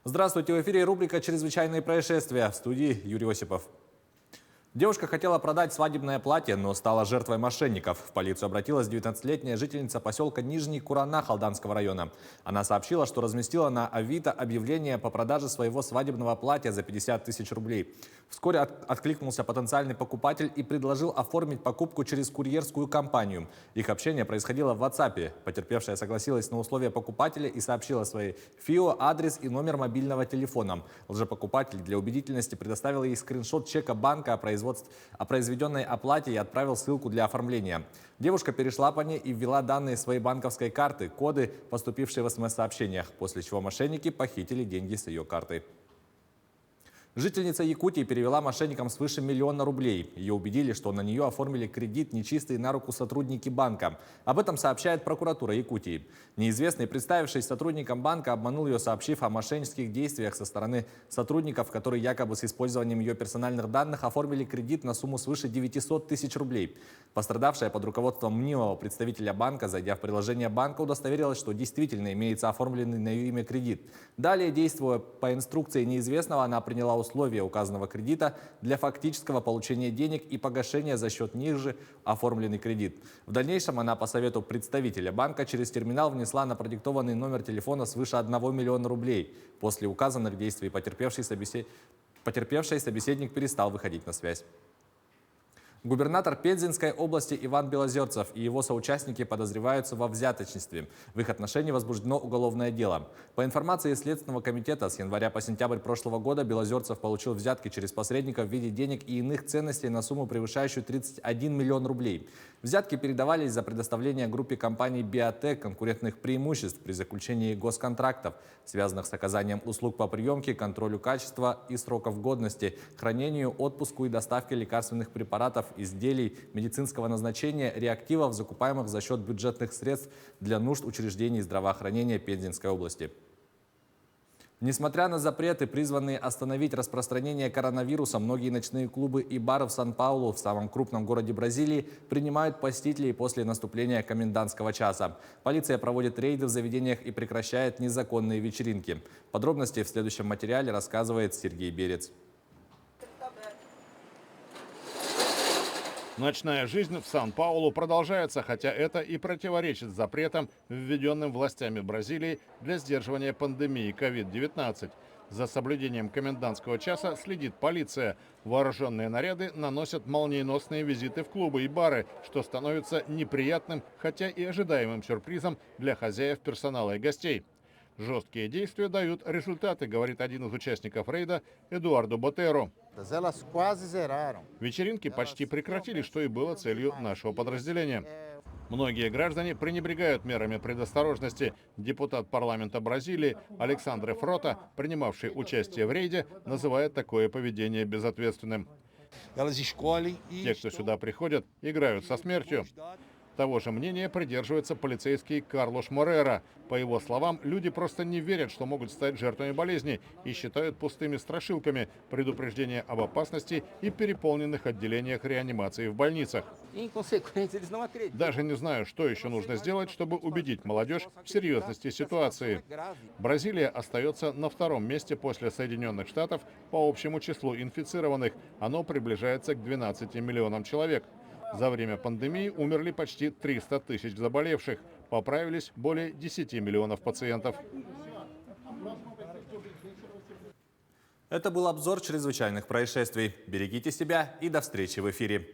Здравствуйте, в эфире рубрика «Чрезвычайные происшествия», в студии Юрий Осипов. Девушка хотела продать свадебное платье, но стала жертвой мошенников. В полицию обратилась 19-летняя жительница поселка Нижний Куранах Алданского района. Она сообщила, что разместила на Авито объявление по продаже своего свадебного платья за 50 тысяч рублей. Вскоре откликнулся потенциальный покупатель и предложил оформить покупку через курьерскую компанию. Их общение происходило в WhatsApp. Потерпевшая согласилась на условия покупателя и сообщила свои ФИО, адрес и номер мобильного телефона. Лжепокупатель для убедительности предоставил ей скриншот чека банка о произведенной оплате и отправил ссылку для оформления. Девушка перешла по ней и ввела данные своей банковской карты, коды, поступившие в СМС-сообщениях, после чего мошенники похитили деньги с ее карты. Жительница Якутии перевела мошенникам свыше 1 миллиона рублей. Ее убедили, что на нее оформили кредит нечистые на руку сотрудники банка. Об этом сообщает прокуратура Якутии. Неизвестный, представившись сотрудником банка, обманул ее, сообщив о мошеннических действиях со стороны сотрудников, которые якобы с использованием ее персональных данных оформили кредит на сумму свыше 900 тысяч рублей. Пострадавшая под руководством мнимого представителя банка, зайдя в приложение банка, удостоверилась, что действительно имеется оформленный на ее имя кредит. Далее, действуя по инструкции неизвестного, она приняла условия указанного кредита для фактического получения денег и погашения за счет них же оформленный кредит. В дальнейшем она по совету представителя банка через терминал внесла на продиктованный номер телефона свыше 1 миллиона рублей. После указанных действий потерпевший собеседник перестал выходить на связь. Губернатор Пензенской области Иван Белозерцев и его соучастники подозреваются во взяточничестве. В их отношении возбуждено уголовное дело. По информации Следственного комитета, с января по сентябрь прошлого года Белозерцев получил взятки через посредников в виде денег и иных ценностей на сумму, превышающую 31 миллион рублей. Взятки передавались за предоставление группе компаний «Биотек» конкурентных преимуществ при заключении госконтрактов, связанных с оказанием услуг по приемке, контролю качества и сроков годности, хранению, отпуску и доставке лекарственных препаратов, изделий медицинского назначения, реактивов, закупаемых за счет бюджетных средств для нужд учреждений здравоохранения Пензенской области. Несмотря на запреты, призванные остановить распространение коронавируса, многие ночные клубы и бары в Сан-Паулу, в самом крупном городе Бразилии, принимают посетителей после наступления комендантского часа. Полиция проводит рейды в заведениях и прекращает незаконные вечеринки. Подробности в следующем материале рассказывает Сергей Берец. Ночная жизнь в Сан-Паулу продолжается, хотя это и противоречит запретам, введенным властями Бразилии для сдерживания пандемии COVID-19. За соблюдением комендантского часа следит полиция. Вооруженные наряды наносят молниеносные визиты в клубы и бары, что становится неприятным, хотя и ожидаемым сюрпризом для хозяев, персонала и гостей. Жесткие действия дают результаты, говорит один из участников рейда Эдуардо Ботеро. Вечеринки почти прекратили, что и было целью нашего подразделения. Многие граждане пренебрегают мерами предосторожности. Депутат парламента Бразилии Александре Фрота, принимавший участие в рейде, называет такое поведение безответственным. Те, кто сюда приходят, играют со смертью. Того же мнения придерживается полицейский Карлош Морера. По его словам, люди просто не верят, что могут стать жертвами болезни и считают пустыми страшилками предупреждения об опасности и переполненных отделениях реанимации в больницах. Даже не знаю, что еще нужно сделать, чтобы убедить молодежь в серьезности ситуации. Бразилия остается на втором месте после Соединенных Штатов по общему числу инфицированных. Оно приближается к 12 миллионам человек. За время пандемии умерли почти 300 тысяч заболевших. Поправились более 10 миллионов пациентов. Это был обзор чрезвычайных происшествий. Берегите себя и до встречи в эфире.